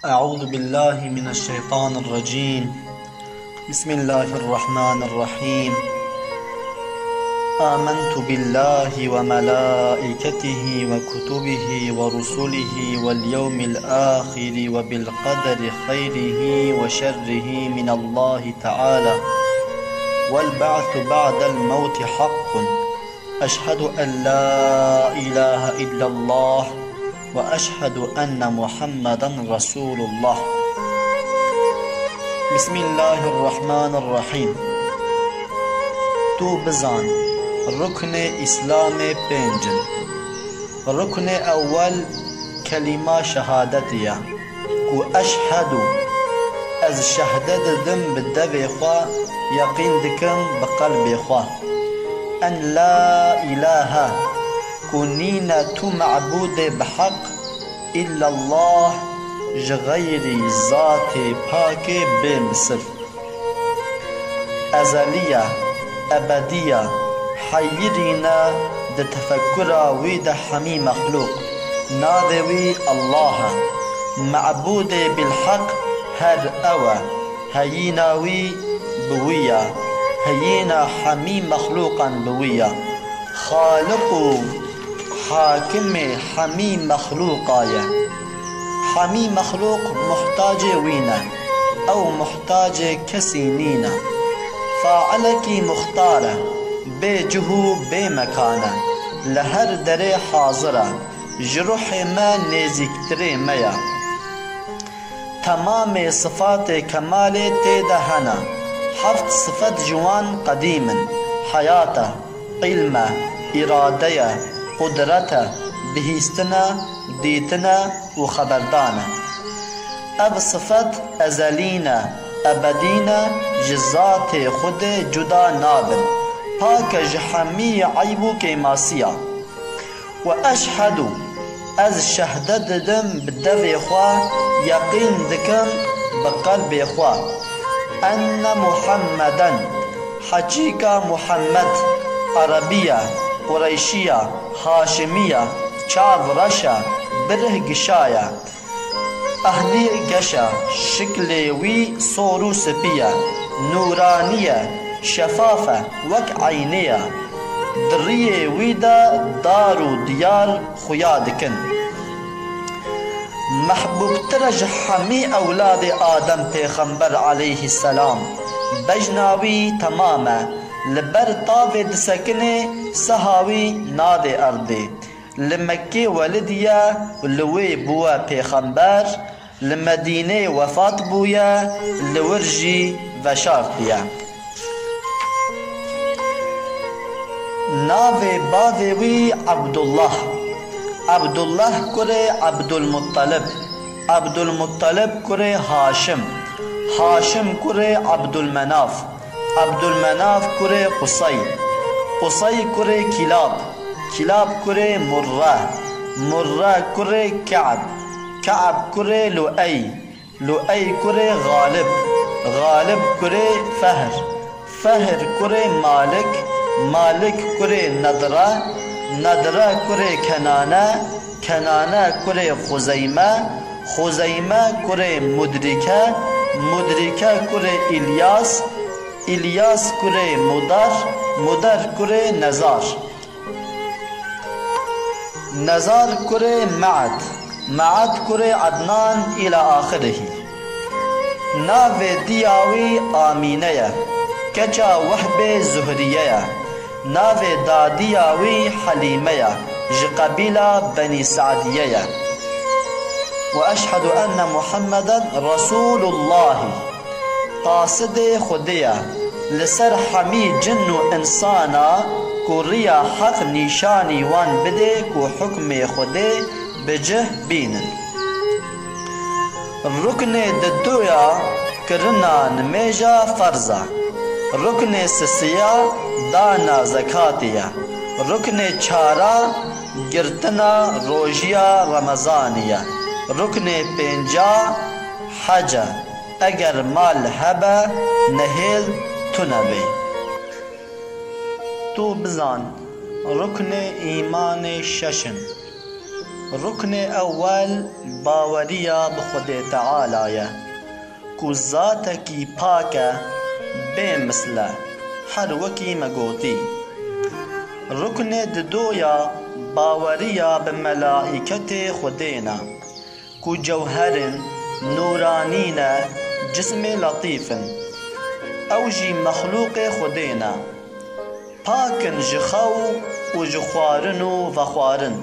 أعوذ بالله من الشيطان الرجيم. بسم الله الرحمن الرحيم. آمنت بالله وملائكته وكتبه ورسله واليوم الآخر وبالقدر خيره وشره من الله تعالى والبعث بعد الموت حق. أشهد أن لا إله إلا الله وأشهد أن محمدا رسول الله. بسم الله الرحمن الرحيم. تو بزان ركن إسلام بينجن. ركن أول كلمة شهادتية كو أشهد از شهدت دم بالدبي خوا يقين دكم بقلبي خوا أن لا إله كونينا تو معبود بحق إلا الله جغيري ذاتي باكي بمصر أزلية أبدية حيرينا ده تفكرا ويدا حمي مخلوق ناذوي الله معبود بالحق هر أوى هيناوي بويا هينا حمي مخلوقا بويا خالق حاكم حمي مخلوقايا. حمي مخلوق محتاج وينا أو محتاج كسينينا. فاعلك مختارة بجهو بمكانة لهر دري حاضرة جروح ما نزكتري ميا. تمام صفات كمال تدهنا حفت صفات جوان قديما حياته علمه إرادية قدرته بهيستنا ديتنا وخبردانا. أب صفت أزلينا أبدينا جزات خود جدا نابن باك جحمي عيبو كيماسيا. وأشهد از شهدت دم بالدفع خوا يقين دكم بقلب خوا أن محمدا حقيقة محمد عربية قريشية هاشمية چاو رشا بره گشايا أهلي گشا شكل وي صورو سبية نورانية شفافة وك عينية درية ويدا دارو ديار خيادكن محبوب ترج حمي أولاد آدم پیغمبر عليه السلام بجناوي تماما لبر طاوه دسكنه سهاوي ناد أرضي لمكي ولديا لوي بوا پیغمبر لمدينة وفات بويا لورجي وشارتيا. ناوه باوي عبد الله كري عبد المطلب عبد المطلب كري هاشم كري عبد المناف عبد المناف كري قصي كري كلاب كري مرة كري كعب كري لؤي كري غالب كري فهر كري مالك كري ندرة كري كنانة كري خزيمة كري مدركة كري إلياس كري مدر كري نزار كري معد كري عدنان إلى آخره. ناوي دياوي آمينية كجا وحب زهرية. ناوي دادياوي حليمية جقبيلة بني سعدية. وأشهد أن محمدا رسول الله قاصد خدية لسر حمي جن إنسانا كوريا حق نشاني وان بده كو حكم خدي بجه بينن. ركن ددويا كرنا نميجا فرزا. ركن سسيا دانا زكاتيا. ركن چارا گرتنا روجيا رمضانيا. ركن پنجا حجا اگر مال هبه نهیل تو نبی. تو بزان ركن إيمان ششم رکن اول باوریا بخود تعالی کو ذات کی پاکه بے مثله هر وکی مگوتی. رکن دویا باوریا به ملائکت خودینا کو جوهر نورانین جسم لطیف او جی مخلوق خودینا پاکن جخو و جخوارن و خوارن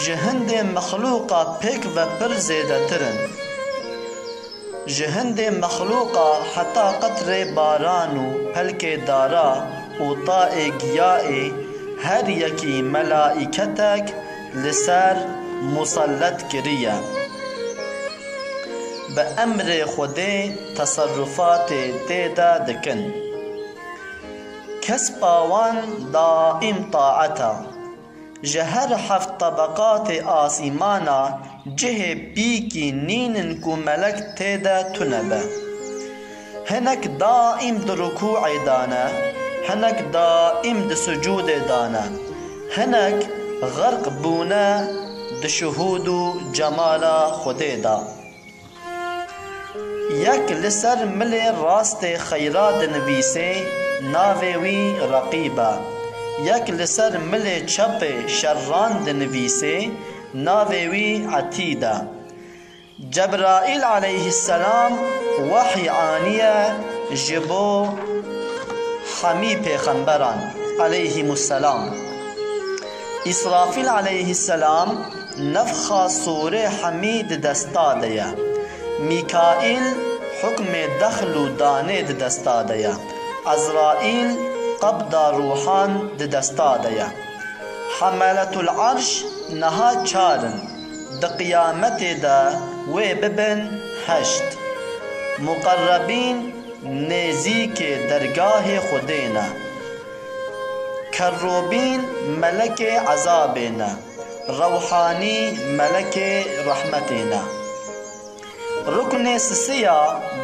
جهند مخلوقا پیک و پر زیده ترن جهند مخلوقا حتی قطر بارانو پلک دارا و طاء گیاء هر یکی ملائکتک لسر مسلط کریه به امر خود تصرفات تیدا دکن کس پاوان دائم طاعتا جهر هفت طبقات آسمانا جه پیکی نینن کو ملک تیدا تنبه هنک دائم در رکوع دانا هنک دائم در سجود دانا هنک غرق بونا در شهود و جمال خود دا یک لسر مل راست خیرات نویسه ناوی رقیبه یک لسر مل چپ شران دنویسه ناوی عتیده. جبرائیل علیه السلام وحی آنیه جبو حمی پیغمبران علیهم السلام. اسرافیل علیه السلام نفخ سوره حمید دستاده. میکائیل حکم دخل و دانه دستاده. عزرائیل قبض روحان دستاده. حملت العرش نها چارن د قیامت دا و ببن هشت. مقربین نزیک درگاه خودینا کروبین ملک عذابینا روحانی ملک رحمتینا. رکن سسیا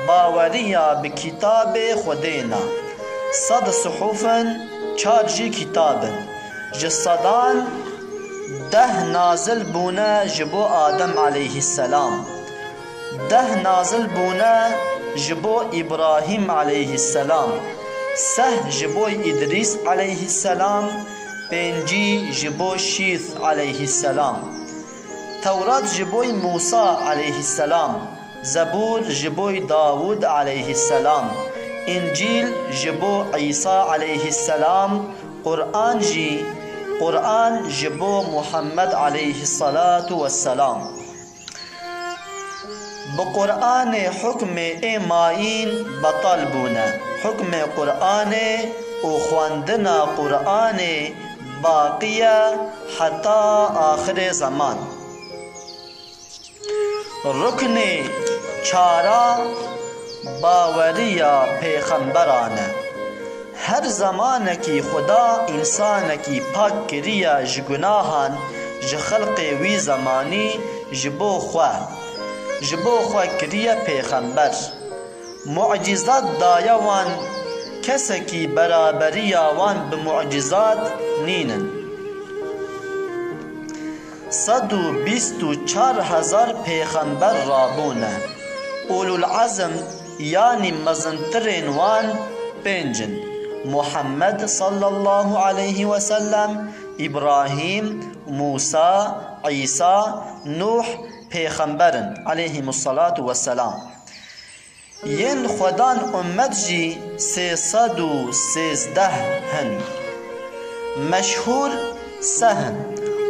باوریا بکتاب خودینا صد صحفن چارجی کتابن جسدان ده نازل بونا جبو آدم علیه السلام ده نازل بونا جبو ابراهیم علیه السلام سه جبو ادریس علیه السلام پنجی جبو شیث علیه السلام تورات جبو موسی علیه السلام زبور جبو داود علیه السلام انجیل جبو عیسی علیه السلام قرآن جبو محمد علیه الصلاة والسلام. بقرآن حکم ایمائین بطل بونا حکم قرآن و خواندنا قرآن باقیه حتی آخر زمان. رکن چارا باوریا پیغمبرانه هر زمان کی خدا انسان کی پاک کریا جگناهان جخلق وی زمانی جبو خواه کریا پیغمبر معجزات دایوان کس کی برابریا وان بمعجزات نینن 124,000 پیغمبر رابونه اولو العزم یعنی مزنترین وان پنجن محمد صلی الله علیه وسلم ابراهیم موسی عیسی نوح پیغمبرن علیهم الصلاة والسلام. ین خدان امت جی 313 هن مشهور سهن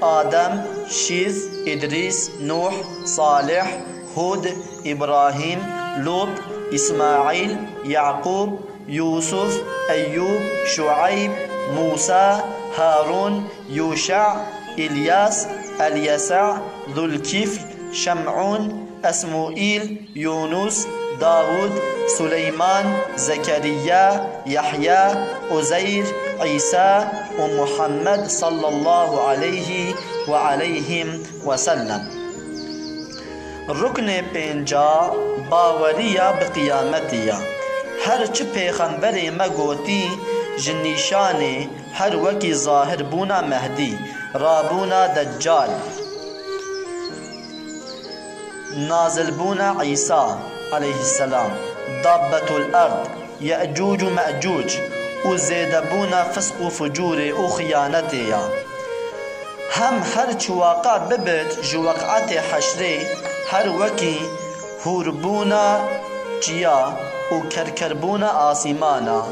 آدم شیث ادریس نوح صالح هود ابراهیم لوط اسماعیل یعقوب یوسف ایوب شعیب موسی هارون یوشع الیاس الیسع ذوالکفل شمعون اسماعیل یونس داود سلیمان زکریا یحیی عزیر عیسی و محمد صلی الله علیه و علیهم و سلم. رکن پنجا باوریا بقیامتیا هر چه پیغمبر مگوتی جنیشان هر وکی ظاهر بونا مهدی رابونا دجال نازل بونا عيسى عليه السلام دابة الأرض يأجوج مأجوج وزيدبونا فسق وفجور وخيانتها هم هر چواقع ببت جو وقعت حشره هر وكي هوربونا جيا وكركربونا آسيمانا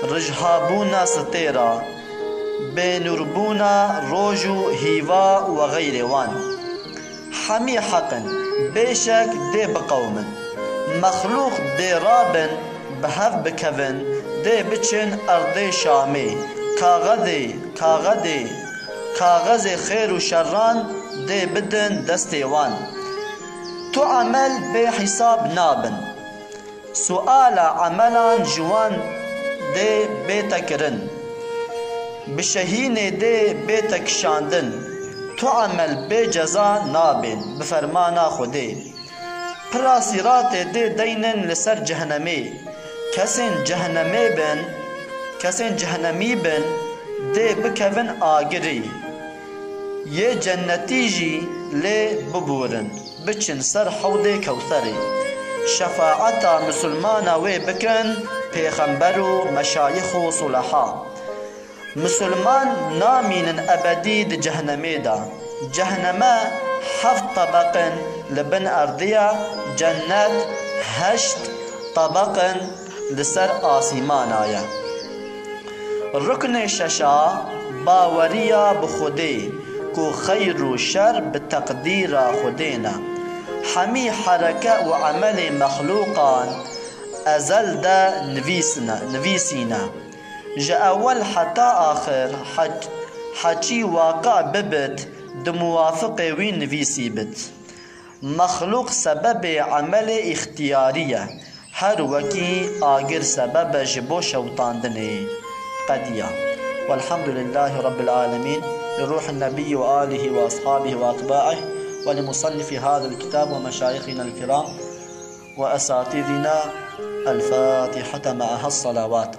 رجهابونا ستيرا بنوربونا روجو هيوا وغير وان حمي حقا بيشك دي بقوم مخلوق دي رابن بهف بكفن دي بچن أرضي شامي كاغذ خير وشران دي بدن دستيوان تو عمل بحساب نابن سؤال عملان جوان دي بيتكرن بشهين دي بيتك شاندن تو عمل بجزا نابن بفرمانا خودي پراسيرات دي دينن لسر جهنمي كسن جهنمي بن دي بكفن آگري يه جنتي جي لي ببورن بچن سر حوض كوثري شفاعتا مسلمانا وي بكن پیغمبر و مشايخ و صلحا مسلمان نامين أبدي د جهنمي دا جهنما 7 طبق لبن أرضية جنات 8 طبق لسر آسيمانايا ركن ششا باوريا بخودي كو خير و شر بتقدير خدينا حمي حركة وعمل مخلوقا أزل دا نفيسينا جاء أول حتى آخر حكي واقع ببت دموافق وين نفيسي بت مخلوق سبب عمل اختيارية هر وكي آجر سبب جبو شوطاندني قديا والحمد لله رب العالمين لروح النبي وآله وأصحابه وأتباعه ولمصنف هذا الكتاب ومشايخنا الكرام وأساتذنا الفاتحة معها الصلوات.